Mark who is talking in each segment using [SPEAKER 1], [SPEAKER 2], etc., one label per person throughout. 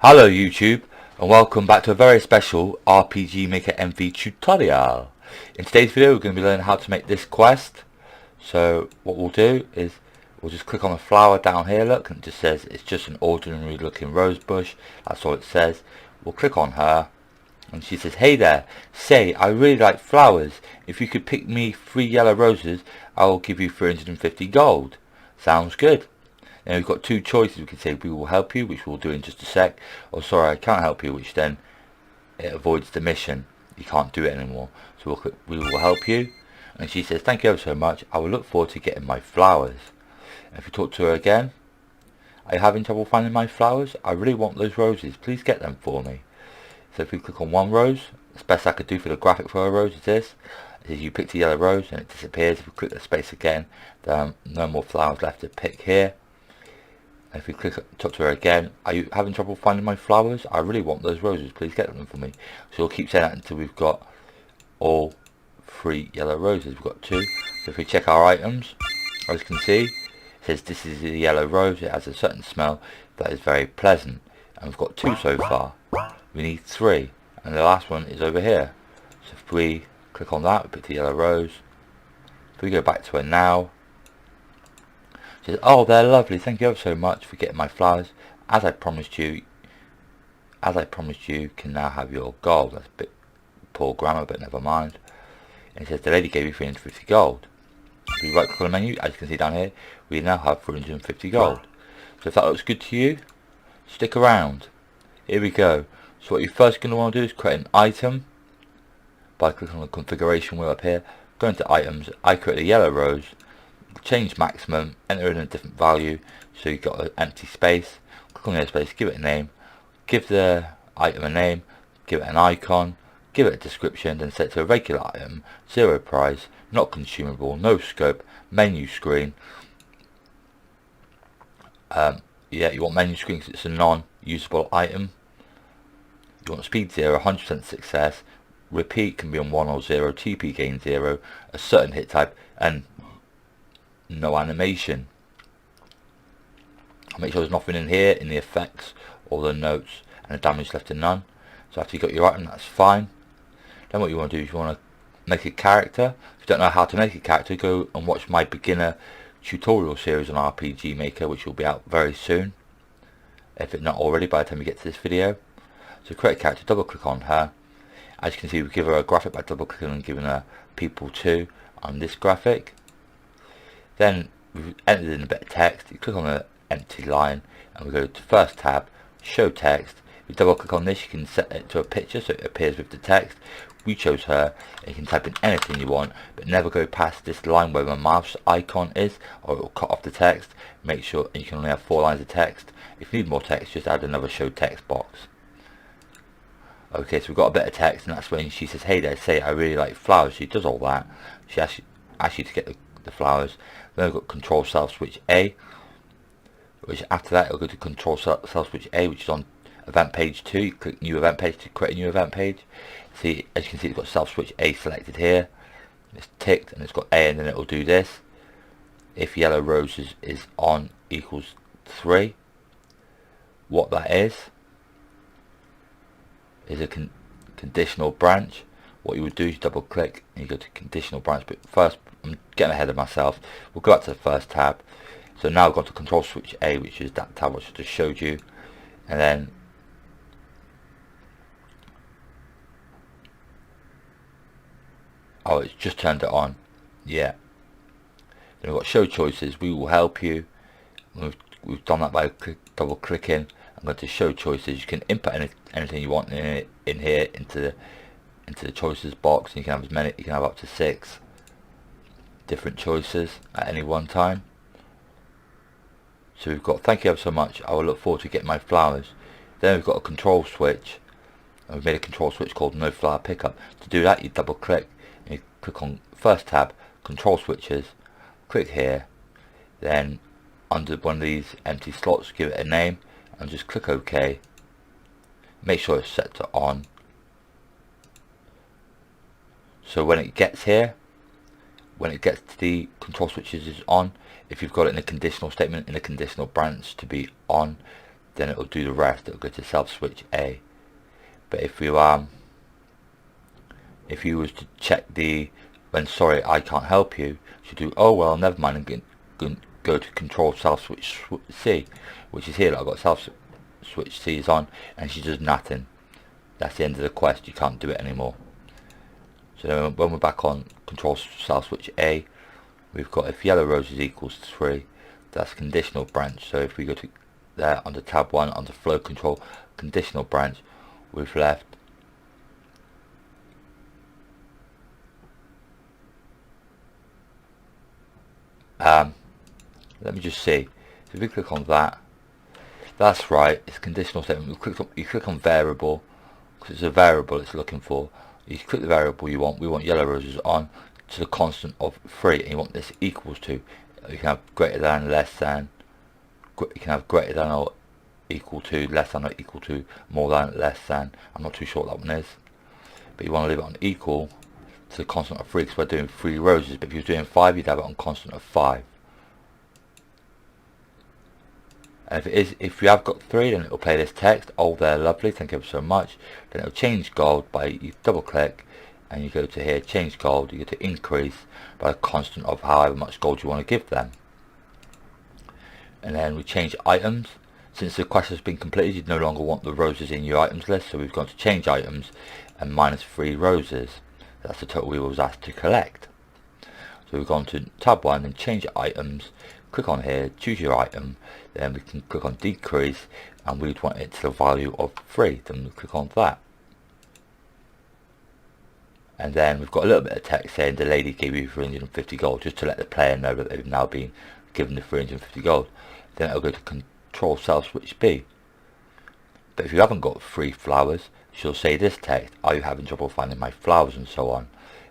[SPEAKER 1] Hello YouTube, and welcome back to a very special RPG Maker MV tutorial. In today's video we're going to be learning how to make this quest. So what we'll do is we'll just click on the flower down here, look, and it just says it's just an ordinary looking rose bush. That's all it says. We'll click on her and she says, "Hey there, say I really like flowers. If you could pick me 3 yellow roses, I will give you 350 gold. Sounds good." Now we've got 2 choices. We can say we will help you, which we'll do in just a sec, or sorry I can't help you, which then it avoids the mission. You can't do it anymore. So we'll click we will help you, and she says, "Thank you ever so much. I will look forward to getting my flowers." And if you talk to her again, "Are you having trouble finding my flowers? I really want those roses. Please get them for me." So if we click on one rose, the best I could do for the graphic for a rose is this. It says you picked a yellow rose and it disappears. If we click the space again, there are no more flowers left to pick here. If we talk to her again, "Are you having trouble finding my flowers? I really want those roses. Please get them for me." So we'll keep saying that until we've got all 3 yellow roses. We've got 2. So if we check our items, as you can see, it says this is a yellow rose. It has a certain smell that is very pleasant. And we've got 2 so far. We need 3. And the last one is over here. So if we click on that, we pick the yellow rose. If we go back to her now, she says, "Oh, they're lovely. Thank you ever so much for getting my flowers. As I promised you, can now have your gold." That's a bit poor grammar, but never mind. And it says the lady gave you 350 gold. If we right click on the menu, as you can see down here, we now have 350 gold. So if that looks good to you, stick around. Here we go. So what you're first going to want to do is create an item by clicking on the configuration wheel up here. Go into items. I create a yellow rose. Change maximum, enter in a different value, so you've got an empty space. Click on the space, give it a name, give the item a name, give it an icon, give it a description, then set it to a regular item, 0 price, not consumable, no scope, menu screen. Yeah, you want menu screen because it's a non-usable item. You want speed 0, 100% success, repeat can be on 1 or 0, TP gain 0, a certain hit type, and no animation. Make sure there's nothing in here in the effects or the notes, and the damage left to none. So after you've got your item, that's fine. Then what you want to do is you want to make a character. If you don't know how to make a character, go and watch my beginner tutorial series on RPG Maker, which will be out very soon, if it's not already by the time you get to this video. So create a character, double click on her. As you can see, we give her a graphic by double clicking and giving her people 2 on this graphic. Then we've entered in a bit of text. You click on the empty line and we go to first tab, show text. If you double click on this, you can set it to a picture so it appears with the text. We chose her. You can type in anything you want, but never go past this line where my mouse icon is, or it will cut off the text. Make sure you can only have 4 lines of text. If you need more text, just add another show text box. Okay, so we've got a bit of text, and that's when she says, "Hey there, say I really like flowers." She does all that. She asks you to get the flowers. Then we've got control self switch A, which after that it'll go to control self switch A, which is on event page 2. You click new event page to create a new event page. See, as you can see, it's got self switch A selected here. It's ticked and it's got A, and then it will do this. If yellow roses is on equals 3. What that is a conditional branch. What you would do is double click and you go to conditional branch, but first I'm getting ahead of myself. We'll go back to the first tab. So now we've got to control switch A, which is that tab which I just showed you, and then oh, it's just turned it on. Yeah. Then we've got show choices. We will help you. We've done that by double clicking. I'm going to show choices. You can input anything you want in here into the choices box, and you can have as many. You can have up to 6 different choices at any one time. So we've got "Thank you ever so much. I will look forward to getting my flowers." Then we've got a control switch, and we've made a control switch called no flower pickup. To do that, you double click and you click on first tab, control switches. Click here. Then under one of these empty slots, give it a name and just click OK. Make sure it's set to on. So when it gets here, when it gets to the control switches is on. If you've got it in a conditional statement, in a conditional branch to be on, then it'll do the rest. It'll go to self switch A. But if you was to check the when sorry I can't help you, you do oh well never mind and go to control self switch C, which is here. I've got self switch C is on and she does nothing. That's the end of the quest. You can't do it anymore. So when we're back on control self switch A, we've got if yellow roses equals 3, that's conditional branch. So if we go to there under tab 1 under flow control conditional branch, we've left let me just see. So if we click on that, that's right, it's conditional statement. You click on variable because it's a variable it's looking for. You click the variable you want. We want yellow roses on to the constant of 3, and you want this equals to. You can have greater than, less than. You can have greater than or equal to, less than or equal to, more than, less than. I'm not too sure what that one is, but you want to leave it on equal to the constant of 3 because we're doing 3 roses. But if you're doing 5, you'd have it on constant of 5. And if you have got 3, then it will play this text. Oh, they're lovely, thank you ever so much. Then it will change gold by you double click and you go to here, change gold. You go to increase by a constant of however much gold you want to give them. And then we change items. Since the quest has been completed, you no longer want the roses in your items list, so we've gone to change items and -3 roses. That's the total we was asked to collect. So we've gone to tab 1 and change items. Click on here, choose your item, then we can click on decrease and we'd want it to the value of 3, then we click on that. And then we've got a little bit of text saying the lady gave you 350 gold, just to let the player know that they've now been given the 350 gold. Then it'll go to control self switch B. But if you haven't got 3 flowers, she'll say this text, are you having trouble finding my flowers, and so on.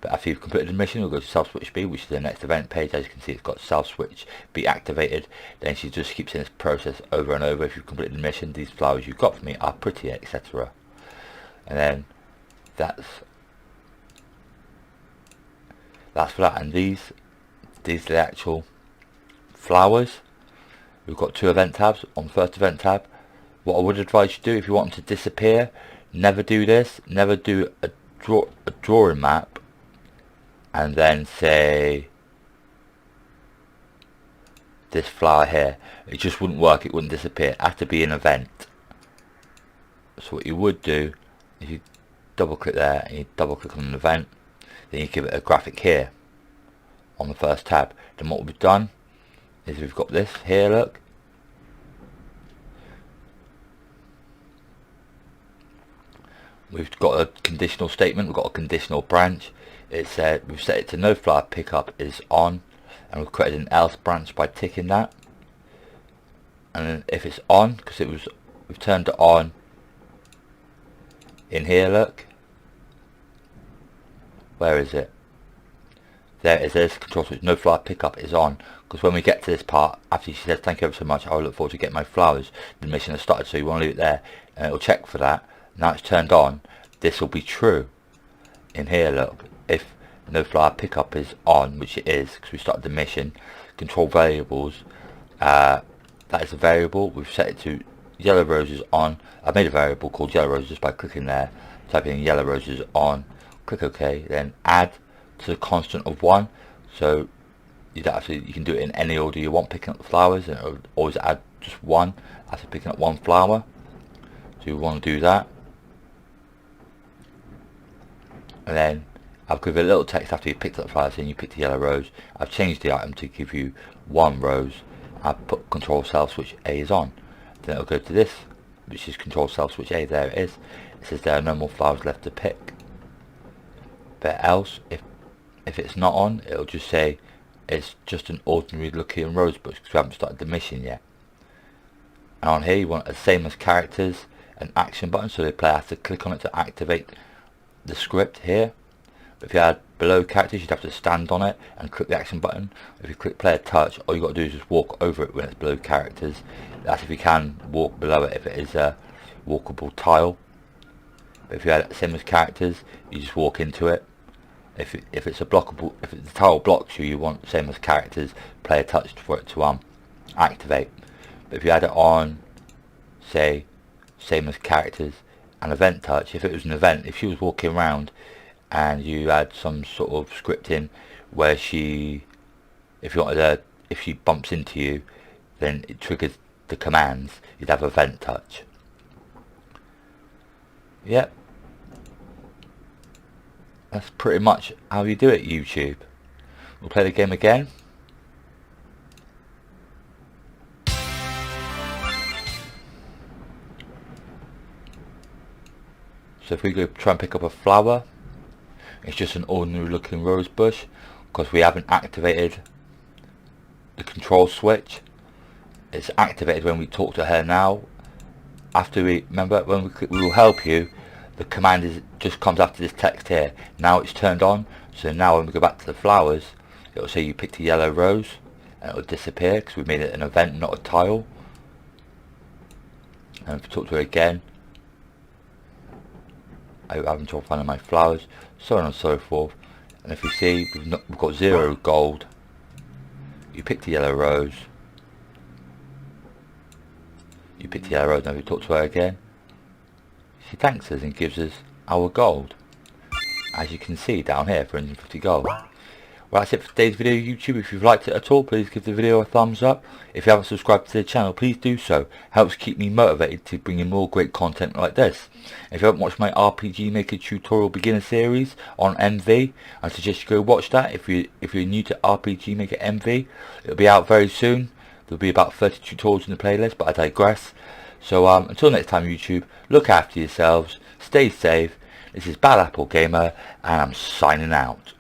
[SPEAKER 1] But after you've completed the mission, we'll go to self switch B, which is the next event page. As you can see, it's got self switch B activated. Then she just keeps in this process over and over. If you've completed the mission, these flowers you got for me are pretty, etc. And then that's for that. And these are the actual flowers. We've got 2 event tabs. On the first event tab, what I would advise you to do if you want them to disappear, never do this. Never do a drawing map and then say this flower here. It just wouldn't work. It wouldn't disappear. It has to be an event. So what you would do is you double click there and you double click on an event, then you give it a graphic here on the first tab. Then what we've done is we've got this here, look. We've got a conditional statement, we've got a conditional branch. It said we've set it to no flower pickup is on, and we've created an else branch by ticking that. And then if it's on, because we've turned it on in here, look. Where is it? There it is. There's control switch. No flower pickup is on, because when we get to this part, after she says thank you ever so much, I look forward to getting my flowers, the mission has started. So you want to leave it there, and it'll check for that. Now it's turned on. This will be true. In here, look. If no flower pickup is on, which it is, because we started the mission, control variables. That is a variable. We've set it to yellow roses on. I've made a variable called yellow roses by clicking there, typing in yellow roses on. Click OK. Then add to the constant of 1. So you can do it in any order you want, picking up the flowers, and it'll always add just 1 after picking up 1 flower. So you want to do that. And then I'll give it a little text after you picked up the flowers and you picked the yellow rose. I've changed the item to give you 1 rose. I've put control self switch A is on. Then it'll go to this, which is control self switch A. There it is. It says there are no more flowers left to pick. But else, if it's not on, it'll just say it's just an ordinary looking rose bush, because we haven't started the mission yet. And on here you want the same as characters, an action button, so the player has to click on it to activate the script here. But if you had below characters, you'd have to stand on it and click the action button. If you click player touch, all you've got to do is just walk over it when it's below characters. That's if you can walk below it, if it is a walkable tile. But if you had the same as characters, you just walk into it. If it's a blockable, if the tile blocks you, you want the same as characters, player touch for it to activate. But if you had it on, say, same as characters and event touch. If it was an event, if she was walking around and you had some sort of scripting where she, if you wanted her, if she bumps into you, then it triggers the commands, you'd have event touch. Yep. That's pretty much how you do it, YouTube. We'll play the game again. So if we go try and pick up a flower, it's just an ordinary looking rose bush because we haven't activated the control switch. It's activated when we talk to her now. After we, remember, when we click "we will help you," the command just comes after this text here. Now it's turned on, so now when we go back to the flowers, it will say you picked a yellow rose, and it will disappear because we made it an event, not a tile. And if we talk to her again, I'm having trouble finding my flowers, so on and so forth. And if you see, we've got 0 gold. You picked a yellow rose. You picked a yellow rose, and if we talk to her again, she thanks us and gives us our gold. As you can see down here, 450 gold. Well, that's it for today's video, YouTube. If you've liked it at all, please give the video a thumbs up. If you haven't subscribed to the channel, please do so. Helps keep me motivated to bring you more great content like this. If you haven't watched my RPG Maker tutorial beginner series on MV, I suggest you go watch that. If you're new to RPG Maker MV, it'll be out very soon. There'll be about 30 tutorials in the playlist, but I digress. So until next time, YouTube, look after yourselves, stay safe. This is Bad Apple Gamer, and I'm signing out.